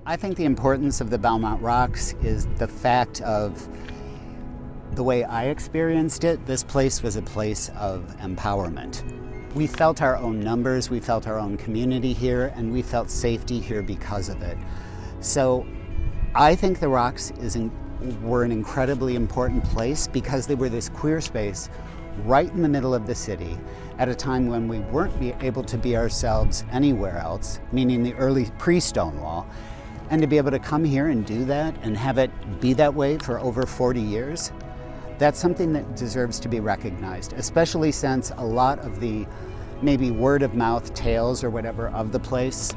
I think the importance of the Belmont Rocks is the fact of the way I experienced it. This place was a place of empowerment. We felt our own numbers, we felt our own community here, and we felt safety here because of it. So I think the Rocks were an incredibly important place because they were this queer space right in the middle of the city at a time when we weren't able to be ourselves anywhere else, meaning the early pre-Stonewall. And to be able to come here and do that and have it be that way for over 40 years, that's something that deserves to be recognized, especially since a lot of the maybe word of mouth tales or whatever of the place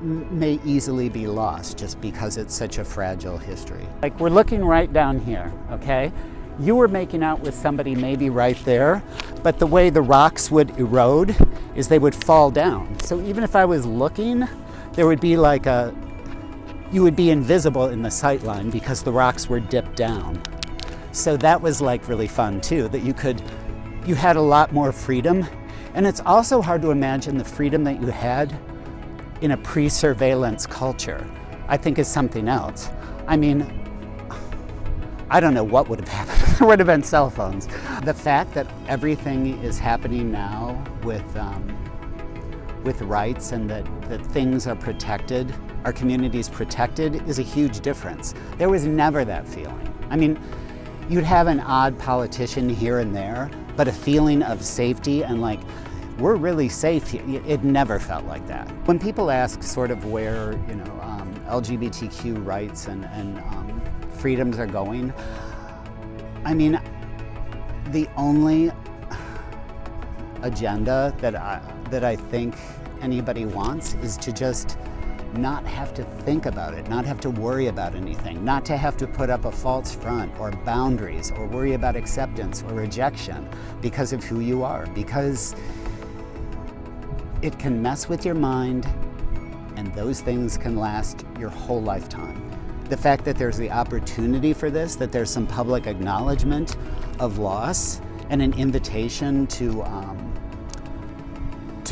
may easily be lost just because it's such a fragile history. Like, we're looking right down here, okay? You were making out with somebody maybe right there, but the way the rocks would erode is they would fall down. So even if I was looking, there would be like you would be invisible in the sight line because the rocks were dipped down. So that was like really fun too, that you had a lot more freedom. And it's also hard to imagine the freedom that you had in a pre-surveillance culture, I think is something else. I mean, I don't know what would have happened. There would have been cell phones. The fact that everything is happening now with rights and that things are protected, our community's protected, is a huge difference. There was never that feeling. I mean, you'd have an odd politician here and there, but a feeling of safety and like, we're really safe here, it never felt like that. When people ask sort of where, LGBTQ rights and freedoms are going, I mean, the only agenda that I think anybody wants is to just not have to think about it, not have to worry about anything, not to have to put up a false front or boundaries or worry about acceptance or rejection because of who you are, because it can mess with your mind and those things can last your whole lifetime. The fact that there's the opportunity for this, that there's some public acknowledgement of loss and an invitation to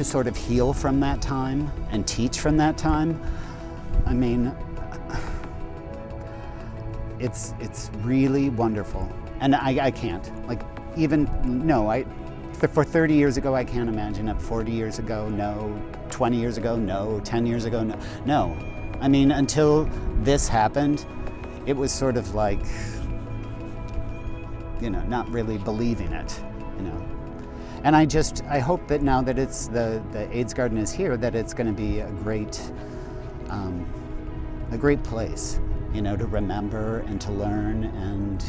sort of heal from that time and teach from that time, I mean, it's really wonderful. And I can't, like, even, no, for 30 years ago, I can't imagine it. 40 years ago, no. 20 years ago, no. 10 years ago, no. No. I mean, until this happened, it was sort of like, not really believing it, And I hope that now that the AIDS Garden is here, that it's going to be a great place, to remember and to learn and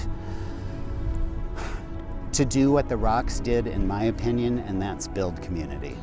to do what the Rocks did, in my opinion, and that's build community.